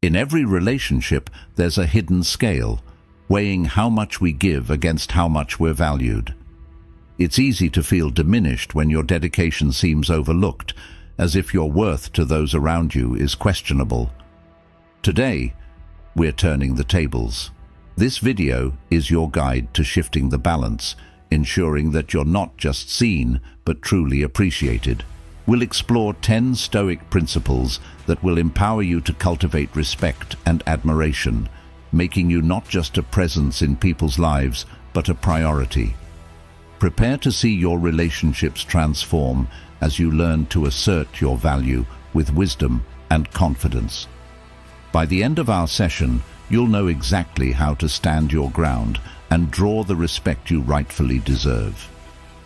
In every relationship, there's a hidden scale, weighing how much we give against how much we're valued. It's easy to feel diminished when your dedication seems overlooked, as if your worth to those around you is questionable. Today, we're turning the tables. This video is your guide to shifting the balance, ensuring that you're not just seen, but truly appreciated. We'll explore 10 Stoic principles that will empower you to cultivate respect and admiration, making you not just a presence in people's lives, but a priority. Prepare to see your relationships transform as you learn to assert your value with wisdom and confidence. By the end of our session, you'll know exactly how to stand your ground and draw the respect you rightfully deserve.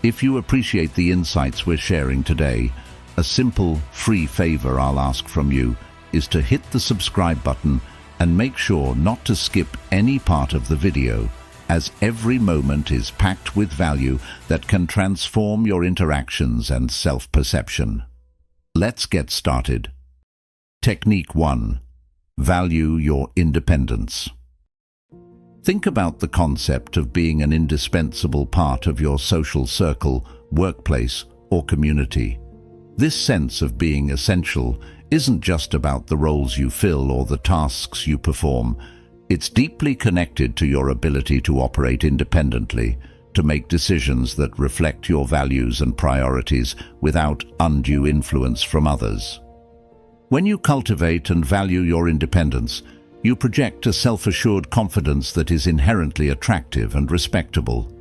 If you appreciate the insights we're sharing today, a simple, free favor I'll ask from you is to hit the subscribe button and make sure not to skip any part of the video, as every moment is packed with value that can transform your interactions and self-perception. Let's get started. Technique 1. Value your independence. Think about the concept of being an indispensable part of your social circle, workplace, or community. This sense of being essential isn't just about the roles you fill or the tasks you perform. It's deeply connected to your ability to operate independently, to make decisions that reflect your values and priorities without undue influence from others. When you cultivate and value your independence, you project a self-assured confidence that is inherently attractive and respectable.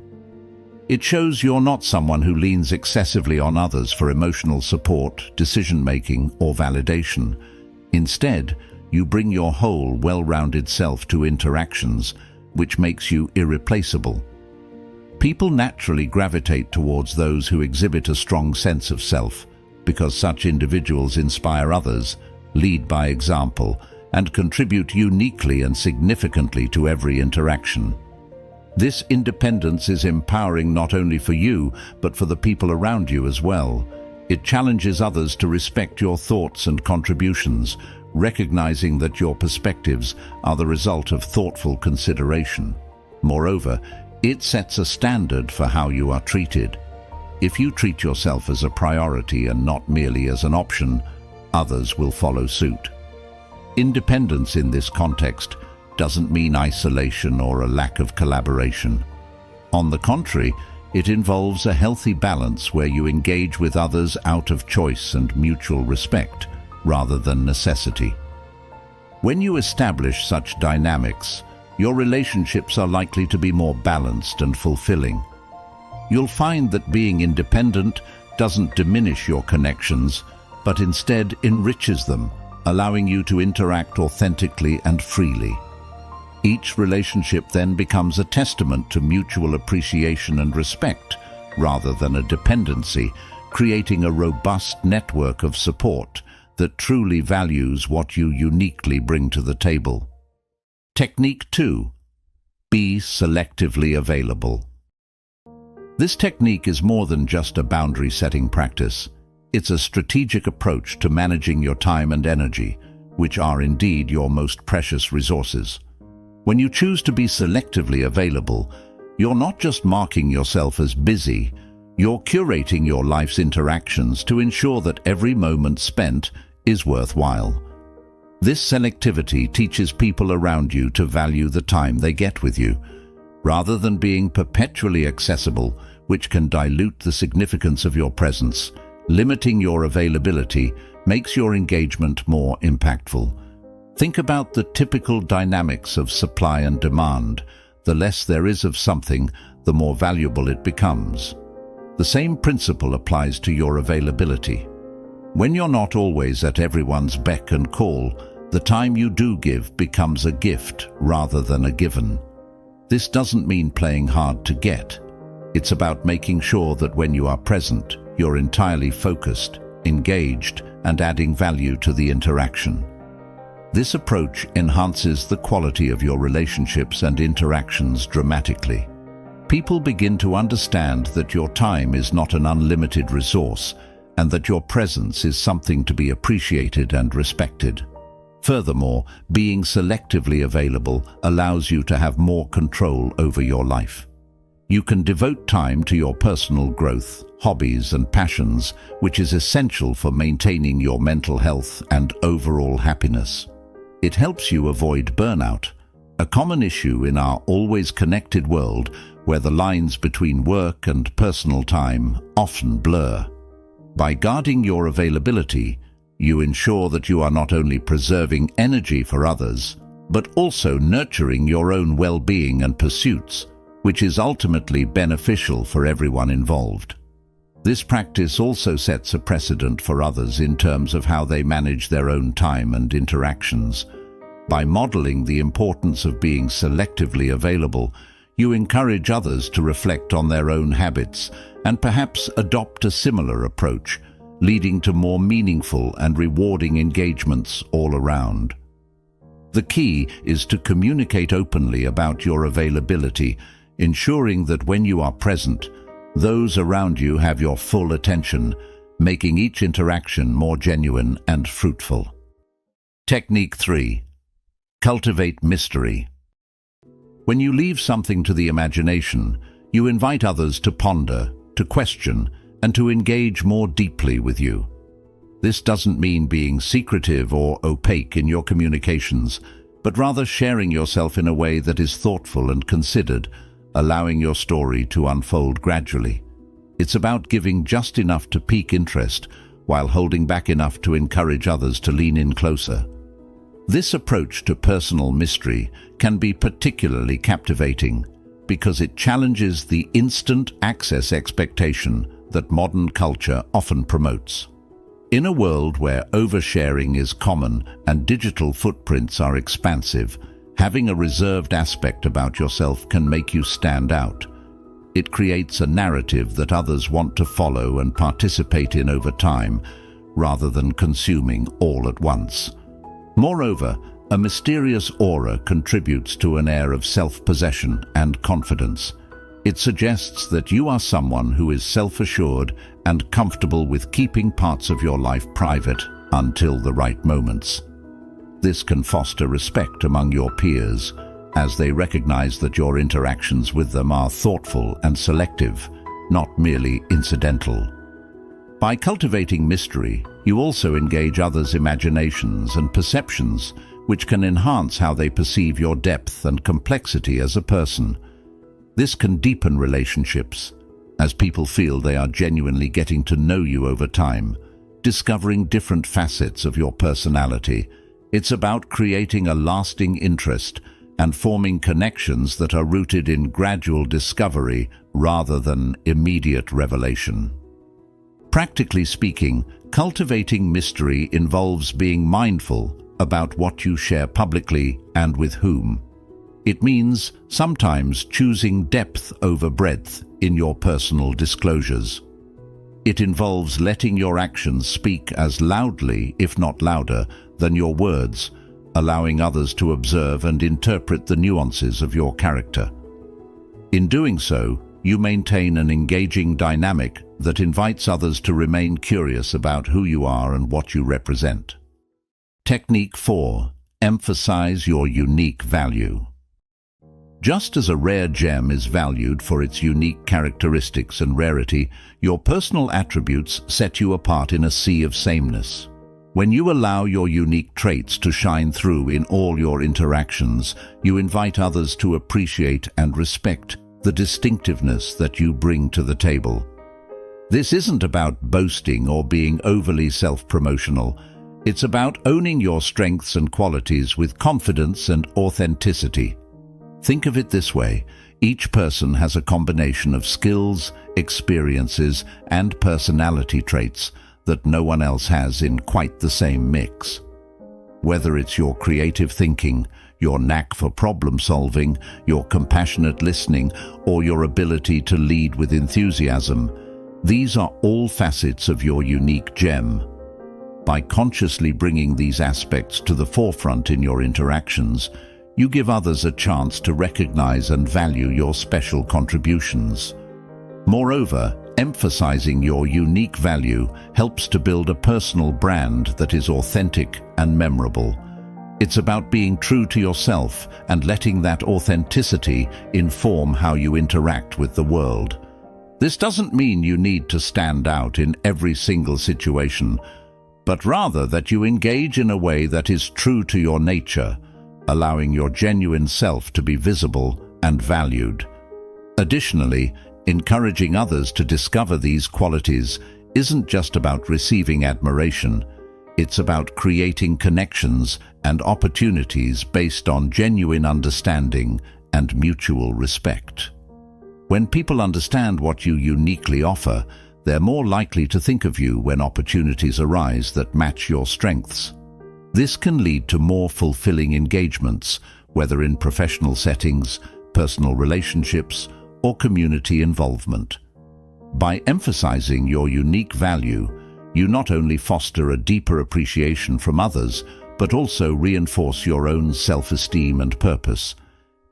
It shows you're not someone who leans excessively on others for emotional support, decision-making, or validation. Instead, you bring your whole, well-rounded self to interactions, which makes you irreplaceable. People naturally gravitate towards those who exhibit a strong sense of self, because such individuals inspire others, lead by example, and contribute uniquely and significantly to every interaction. This independence is empowering not only for you, but for the people around you as well. It challenges others to respect your thoughts and contributions, recognizing that your perspectives are the result of thoughtful consideration. Moreover, it sets a standard for how you are treated. If you treat yourself as a priority and not merely as an option, others will follow suit. Independence in this context doesn't mean isolation or a lack of collaboration. On the contrary, it involves a healthy balance where you engage with others out of choice and mutual respect, rather than necessity. When you establish such dynamics, your relationships are likely to be more balanced and fulfilling. You'll find that being independent doesn't diminish your connections, but instead enriches them, allowing you to interact authentically and freely. Each relationship then becomes a testament to mutual appreciation and respect, rather than a dependency, creating a robust network of support that truly values what you uniquely bring to the table. Technique 2. Be selectively available. This technique is more than just a boundary-setting practice. It's a strategic approach to managing your time and energy, which are indeed your most precious resources. When you choose to be selectively available, you're not just marking yourself as busy, you're curating your life's interactions to ensure that every moment spent is worthwhile. This selectivity teaches people around you to value the time they get with you, rather than being perpetually accessible, which can dilute the significance of your presence. Limiting your availability makes your engagement more impactful. Think about the typical dynamics of supply and demand. The less there is of something, the more valuable it becomes. The same principle applies to your availability. When you're not always at everyone's beck and call, the time you do give becomes a gift rather than a given. This doesn't mean playing hard to get. It's about making sure that when you are present, you're entirely focused, engaged, and adding value to the interaction. This approach enhances the quality of your relationships and interactions dramatically. People begin to understand that your time is not an unlimited resource and that your presence is something to be appreciated and respected. Furthermore, being selectively available allows you to have more control over your life. You can devote time to your personal growth, hobbies and passions, which is essential for maintaining your mental health and overall happiness. It helps you avoid burnout, a common issue in our always connected world where the lines between work and personal time often blur. By guarding your availability, you ensure that you are not only preserving energy for others, but also nurturing your own well-being and pursuits, which is ultimately beneficial for everyone involved. This practice also sets a precedent for others in terms of how they manage their own time and interactions. By modeling the importance of being selectively available, you encourage others to reflect on their own habits and perhaps adopt a similar approach, leading to more meaningful and rewarding engagements all around. The key is to communicate openly about your availability, ensuring that when you are present, those around you have your full attention, making each interaction more genuine and fruitful. Technique 3. Cultivate mystery. When you leave something to the imagination, you invite others to ponder, to question, and to engage more deeply with you. This doesn't mean being secretive or opaque in your communications, but rather sharing yourself in a way that is thoughtful and considered, allowing your story to unfold gradually. It's about giving just enough to pique interest, while holding back enough to encourage others to lean in closer. This approach to personal mystery can be particularly captivating because it challenges the instant access expectation that modern culture often promotes. In a world where oversharing is common and digital footprints are expansive, having a reserved aspect about yourself can make you stand out. It creates a narrative that others want to follow and participate in over time, rather than consuming all at once. Moreover, a mysterious aura contributes to an air of self-possession and confidence. It suggests that you are someone who is self-assured and comfortable with keeping parts of your life private until the right moments. This can foster respect among your peers, as they recognize that your interactions with them are thoughtful and selective, not merely incidental. By cultivating mystery, you also engage others' imaginations and perceptions, which can enhance how they perceive your depth and complexity as a person. This can deepen relationships, as people feel they are genuinely getting to know you over time, discovering different facets of your personality. It's about creating a lasting interest and forming connections that are rooted in gradual discovery rather than immediate revelation. Practically speaking, cultivating mystery involves being mindful about what you share publicly and with whom. It means sometimes choosing depth over breadth in your personal disclosures. It involves letting your actions speak as loudly, if not louder, than your words, allowing others to observe and interpret the nuances of your character. In doing so, you maintain an engaging dynamic that invites others to remain curious about who you are and what you represent. Technique 4. Emphasize your unique value. Just as a rare gem is valued for its unique characteristics and rarity, your personal attributes set you apart in a sea of sameness. When you allow your unique traits to shine through in all your interactions, you invite others to appreciate and respect the distinctiveness that you bring to the table. This isn't about boasting or being overly self-promotional. It's about owning your strengths and qualities with confidence and authenticity. Think of it this way: each person has a combination of skills, experiences, and personality traits that no one else has in quite the same mix. Whether it's your creative thinking, your knack for problem solving, your compassionate listening, or your ability to lead with enthusiasm, these are all facets of your unique gem. By consciously bringing these aspects to the forefront in your interactions, you give others a chance to recognize and value your special contributions. Moreover, emphasizing your unique value helps to build a personal brand that is authentic and memorable, It's about being true to yourself and letting that authenticity inform how you interact with the world. This doesn't mean you need to stand out in every single situation, but rather that you engage in a way that is true to your nature, allowing your genuine self to be visible and valued. Additionally, encouraging others to discover these qualities isn't just about receiving admiration. It's about creating connections and opportunities based on genuine understanding and mutual respect. When people understand what you uniquely offer, they're more likely to think of you when opportunities arise that match your strengths. This can lead to more fulfilling engagements, whether in professional settings, personal relationships, or community involvement. By emphasizing your unique value, you not only foster a deeper appreciation from others, but also reinforce your own self-esteem and purpose.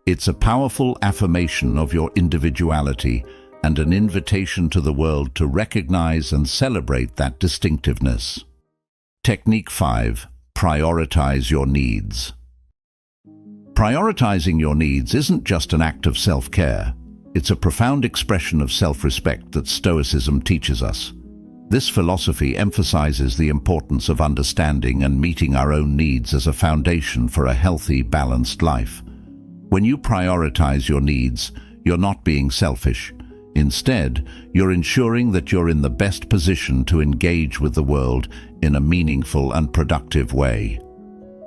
It's a powerful affirmation of your individuality and an invitation to the world to recognize and celebrate that distinctiveness. Technique 5. Prioritize your needs. Prioritizing your needs isn't just an act of self-care. It's a profound expression of self-respect that Stoicism teaches us. This philosophy emphasizes the importance of understanding and meeting our own needs as a foundation for a healthy, balanced life. When you prioritize your needs, you're not being selfish. Instead, you're ensuring that you're in the best position to engage with the world in a meaningful and productive way.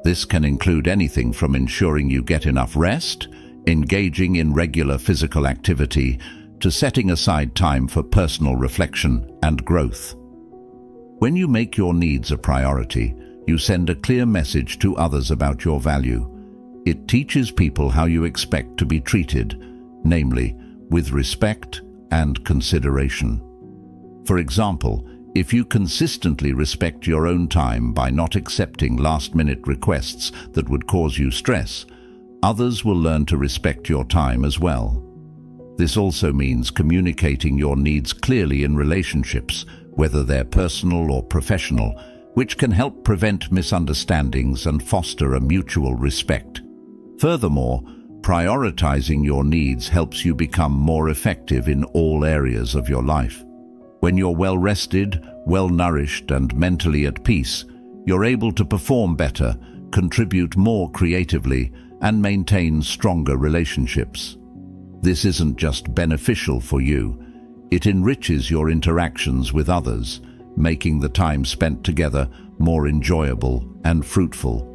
This can include anything from ensuring you get enough rest, engaging in regular physical activity, to setting aside time for personal reflection and growth. When you make your needs a priority, you send a clear message to others about your value. It teaches people how you expect to be treated, namely, with respect and consideration. For example, if you consistently respect your own time by not accepting last-minute requests that would cause you stress, others will learn to respect your time as well. This also means communicating your needs clearly in relationships, whether they're personal or professional, which can help prevent misunderstandings and foster a mutual respect. Furthermore, prioritizing your needs helps you become more effective in all areas of your life. When you're well-rested, well-nourished, and mentally at peace, you're able to perform better, contribute more creatively, and maintain stronger relationships. This isn't just beneficial for you, it enriches your interactions with others, making the time spent together more enjoyable and fruitful.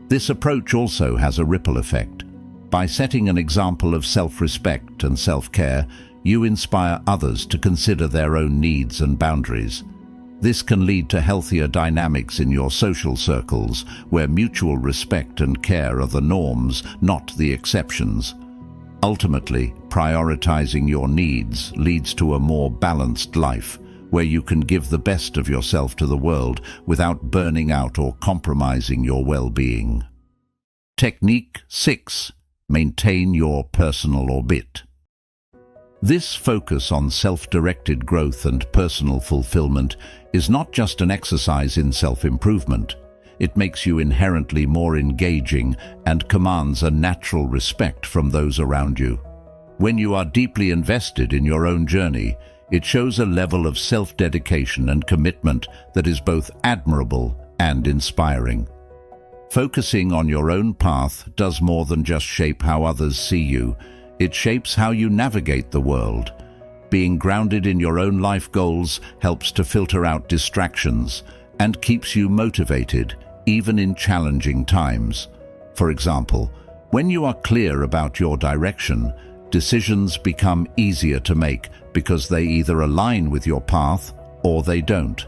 This approach also has a ripple effect. By setting an example of self-respect and self-care, you inspire others to consider their own needs and boundaries. This can lead to healthier dynamics in your social circles, where mutual respect and care are the norms, not the exceptions. Ultimately, prioritizing your needs leads to a more balanced life, where you can give the best of yourself to the world without burning out or compromising your well-being. Technique 6. Maintain your personal orbit. This focus on self-directed growth and personal fulfillment is not just an exercise in self-improvement. It makes you inherently more engaging and commands a natural respect from those around you. When you are deeply invested in your own journey, it shows a level of self-dedication and commitment that is both admirable and inspiring. Focusing on your own path does more than just shape how others see you. It shapes how you navigate the world. Being grounded in your own life goals helps to filter out distractions and keeps you motivated, even in challenging times. For example, when you are clear about your direction, decisions become easier to make because they either align with your path or they don't.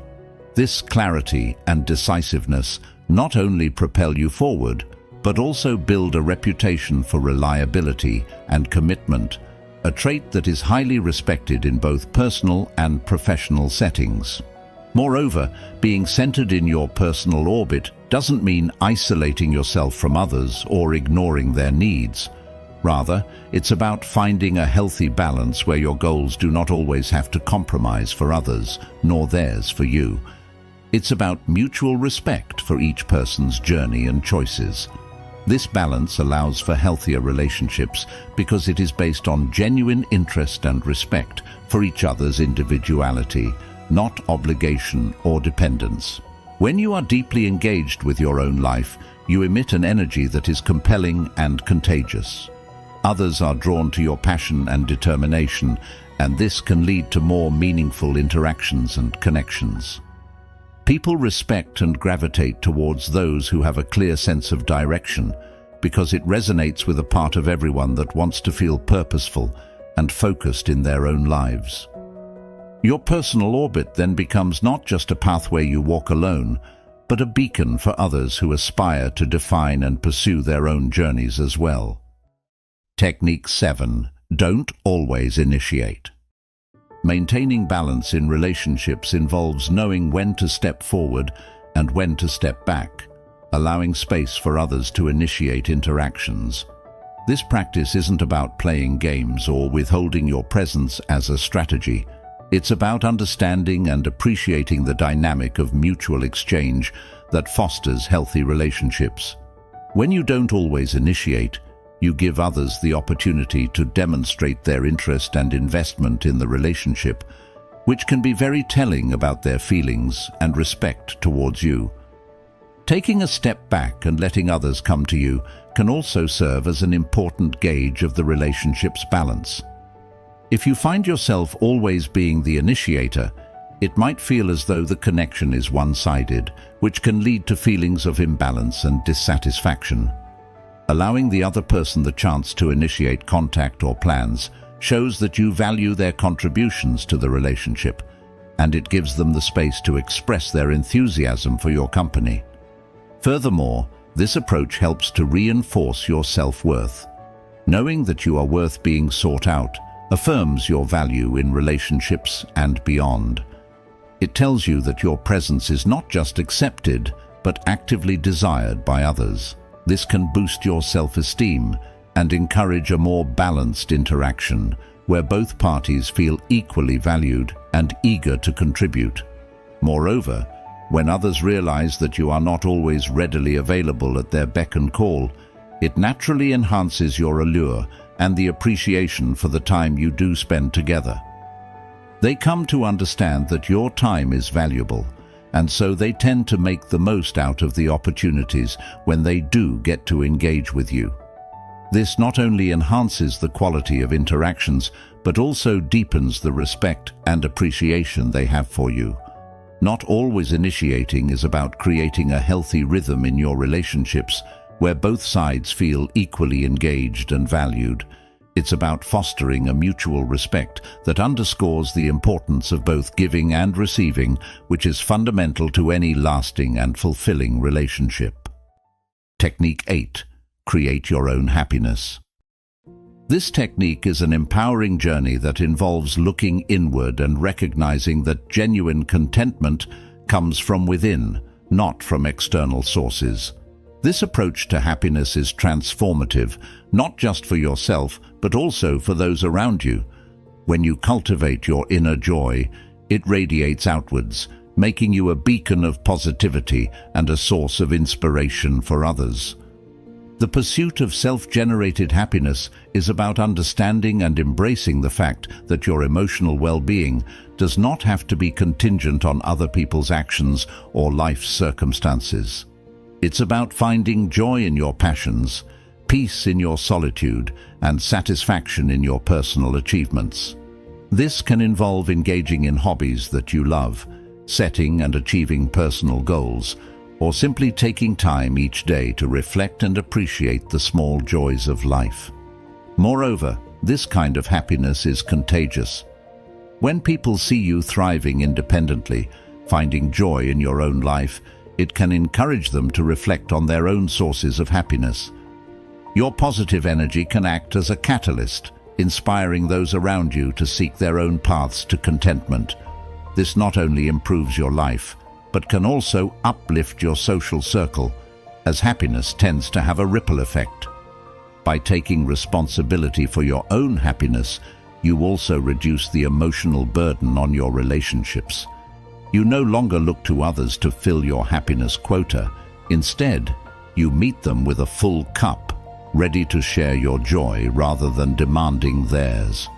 This clarity and decisiveness not only propel you forward, but also build a reputation for reliability and commitment, a trait that is highly respected in both personal and professional settings. Moreover, being centered in your personal orbit doesn't mean isolating yourself from others or ignoring their needs. Rather, it's about finding a healthy balance where your goals do not always have to compromise for others, nor theirs for you. It's about mutual respect for each person's journey and choices. This balance allows for healthier relationships because it is based on genuine interest and respect for each other's individuality, not obligation or dependence. When you are deeply engaged with your own life, you emit an energy that is compelling and contagious. Others are drawn to your passion and determination, and this can lead to more meaningful interactions and connections. People respect and gravitate towards those who have a clear sense of direction because it resonates with a part of everyone that wants to feel purposeful and focused in their own lives. Your personal orbit then becomes not just a pathway you walk alone, but a beacon for others who aspire to define and pursue their own journeys as well. Technique 7. Don't always initiate. Maintaining balance in relationships involves knowing when to step forward and when to step back, allowing space for others to initiate interactions. This practice isn't about playing games or withholding your presence as a strategy. It's about understanding and appreciating the dynamic of mutual exchange that fosters healthy relationships. When you don't always initiate, you give others the opportunity to demonstrate their interest and investment in the relationship, which can be very telling about their feelings and respect towards you. Taking a step back and letting others come to you can also serve as an important gauge of the relationship's balance. If you find yourself always being the initiator, it might feel as though the connection is one-sided, which can lead to feelings of imbalance and dissatisfaction. Allowing the other person the chance to initiate contact or plans shows that you value their contributions to the relationship, and it gives them the space to express their enthusiasm for your company. Furthermore, this approach helps to reinforce your self-worth. Knowing that you are worth being sought out affirms your value in relationships and beyond. It tells you that your presence is not just accepted, but actively desired by others. This can boost your self-esteem and encourage a more balanced interaction where both parties feel equally valued and eager to contribute. Moreover, when others realize that you are not always readily available at their beck and call, it naturally enhances your allure and the appreciation for the time you do spend together. They come to understand that your time is valuable, and so they tend to make the most out of the opportunities when they do get to engage with you. This not only enhances the quality of interactions, but also deepens the respect and appreciation they have for you. Not always initiating is about creating a healthy rhythm in your relationships where both sides feel equally engaged and valued. It's about fostering a mutual respect that underscores the importance of both giving and receiving, which is fundamental to any lasting and fulfilling relationship. Technique 8. Create your own happiness. This technique is an empowering journey that involves looking inward and recognizing that genuine contentment comes from within, not from external sources. This approach to happiness is transformative, not just for yourself, but also for those around you. When you cultivate your inner joy, it radiates outwards, making you a beacon of positivity and a source of inspiration for others. The pursuit of self-generated happiness is about understanding and embracing the fact that your emotional well-being does not have to be contingent on other people's actions or life's circumstances. It's about finding joy in your passions, peace in your solitude, and satisfaction in your personal achievements. This can involve engaging in hobbies that you love, setting and achieving personal goals, or simply taking time each day to reflect and appreciate the small joys of life. Moreover, this kind of happiness is contagious. When people see you thriving independently, finding joy in your own life, it can encourage them to reflect on their own sources of happiness. Your positive energy can act as a catalyst, inspiring those around you to seek their own paths to contentment. This not only improves your life, but can also uplift your social circle, as happiness tends to have a ripple effect. By taking responsibility for your own happiness, you also reduce the emotional burden on your relationships. You no longer look to others to fill your happiness quota. Instead, you meet them with a full cup, ready to share your joy rather than demanding theirs.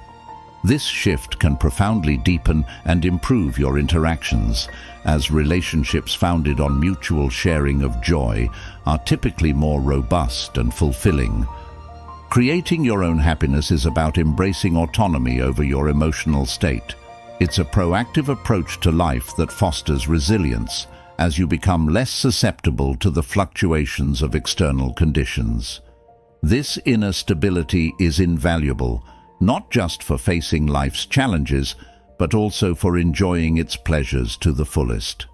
This shift can profoundly deepen and improve your interactions, as relationships founded on mutual sharing of joy are typically more robust and fulfilling. Creating your own happiness is about embracing autonomy over your emotional state. It's a proactive approach to life that fosters resilience, as you become less susceptible to the fluctuations of external conditions. This inner stability is invaluable, not just for facing life's challenges, but also for enjoying its pleasures to the fullest.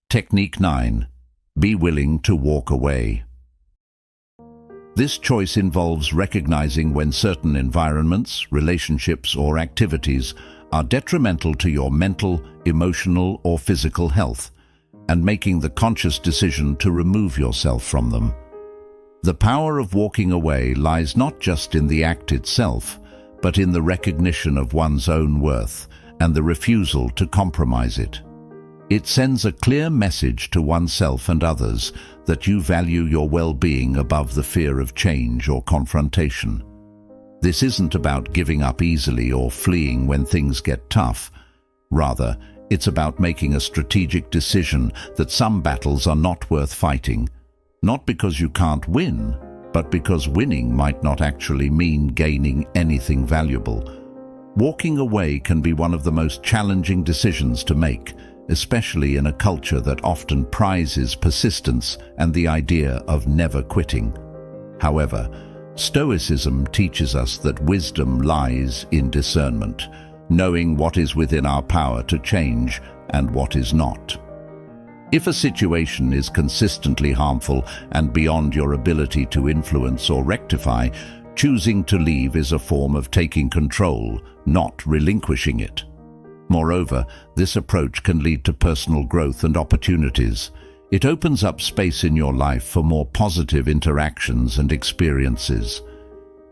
Technique 9. Be willing to walk away. This choice involves recognizing when certain environments, relationships, or activities are detrimental to your mental, emotional, or physical health, and making the conscious decision to remove yourself from them. The power of walking away lies not just in the act itself, but in the recognition of one's own worth and the refusal to compromise it. It sends a clear message to oneself and others that you value your well-being above the fear of change or confrontation. This isn't about giving up easily or fleeing when things get tough. Rather, it's about making a strategic decision that some battles are not worth fighting, not because you can't win, but because winning might not actually mean gaining anything valuable. Walking away can be one of the most challenging decisions to make, especially in a culture that often prizes persistence and the idea of never quitting. However, Stoicism teaches us that wisdom lies in discernment, knowing what is within our power to change and what is not. If a situation is consistently harmful and beyond your ability to influence or rectify, choosing to leave is a form of taking control, not relinquishing it. Moreover, this approach can lead to personal growth and opportunities. It opens up space in your life for more positive interactions and experiences.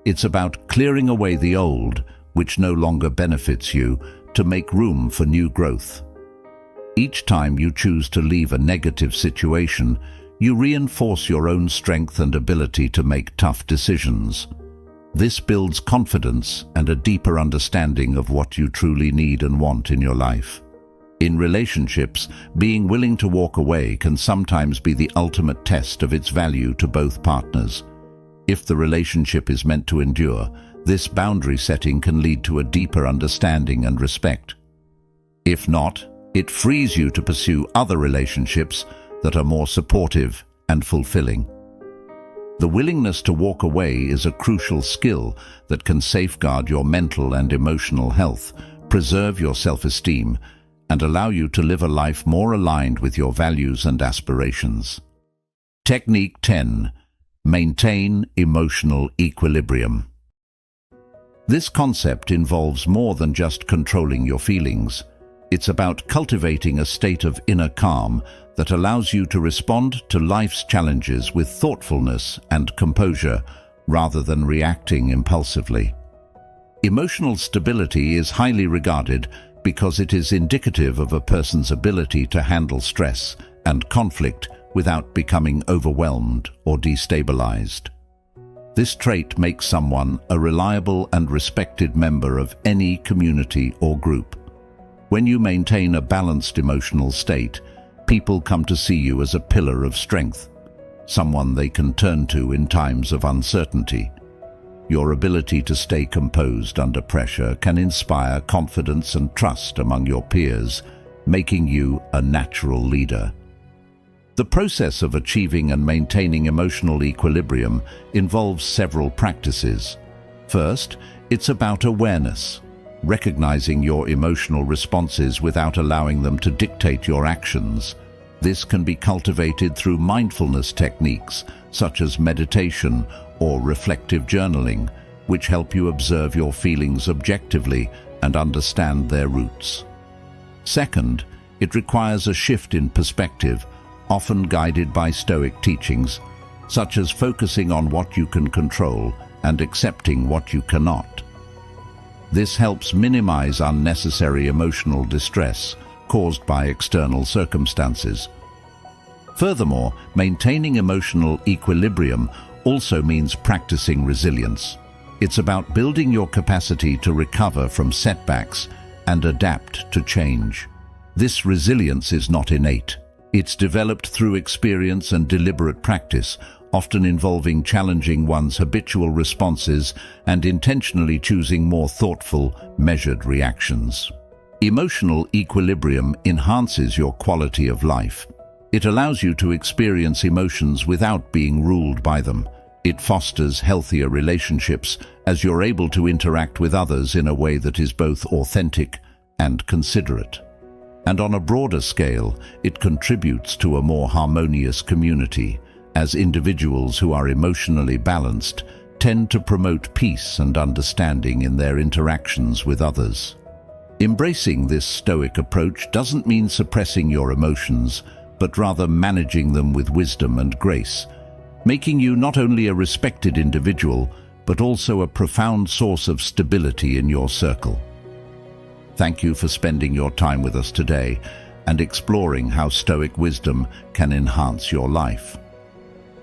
It's about clearing away the old, which no longer benefits you, to make room for new growth. Each time you choose to leave a negative situation, you reinforce your own strength and ability to make tough decisions. This builds confidence and a deeper understanding of what you truly need and want in your life. In relationships, being willing to walk away can sometimes be the ultimate test of its value to both partners. If the relationship is meant to endure, this boundary setting can lead to a deeper understanding and respect. If not, it frees you to pursue other relationships that are more supportive and fulfilling. The willingness to walk away is a crucial skill that can safeguard your mental and emotional health, preserve your self-esteem, and allow you to live a life more aligned with your values and aspirations. Technique 10. Maintain emotional equilibrium. This concept involves more than just controlling your feelings. It's about cultivating a state of inner calm that allows you to respond to life's challenges with thoughtfulness and composure, rather than reacting impulsively. Emotional stability is highly regarded because it is indicative of a person's ability to handle stress and conflict without becoming overwhelmed or destabilized. This trait makes someone a reliable and respected member of any community or group. When you maintain a balanced emotional state, people come to see you as a pillar of strength, someone they can turn to in times of uncertainty. Your ability to stay composed under pressure can inspire confidence and trust among your peers, making you a natural leader. The process of achieving and maintaining emotional equilibrium involves several practices. First, it's about awareness, recognizing your emotional responses without allowing them to dictate your actions. This can be cultivated through mindfulness techniques such as meditation or reflective journaling, which help you observe your feelings objectively and understand their roots. Second, it requires a shift in perspective, often guided by Stoic teachings, such as focusing on what you can control and accepting what you cannot. This helps minimize unnecessary emotional distress caused by external circumstances. Furthermore, maintaining emotional equilibrium also means practicing resilience. It's about building your capacity to recover from setbacks and adapt to change. This resilience is not innate. It's developed through experience and deliberate practice, often involving challenging one's habitual responses and intentionally choosing more thoughtful, measured reactions. Emotional equilibrium enhances your quality of life. It allows you to experience emotions without being ruled by them. It fosters healthier relationships as you're able to interact with others in a way that is both authentic and considerate. And on a broader scale, it contributes to a more harmonious community, as individuals who are emotionally balanced tend to promote peace and understanding in their interactions with others. Embracing this Stoic approach doesn't mean suppressing your emotions, but rather managing them with wisdom and grace, making you not only a respected individual, but also a profound source of stability in your circle. Thank you for spending your time with us today and exploring how Stoic wisdom can enhance your life.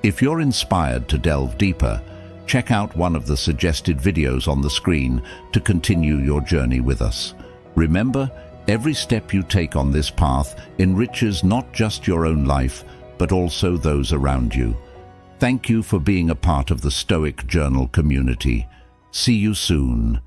If you're inspired to delve deeper, check out one of the suggested videos on the screen to continue your journey with us. Remember, every step you take on this path enriches not just your own life, but also those around you. Thank you for being a part of the Stoic Journal community. See you soon.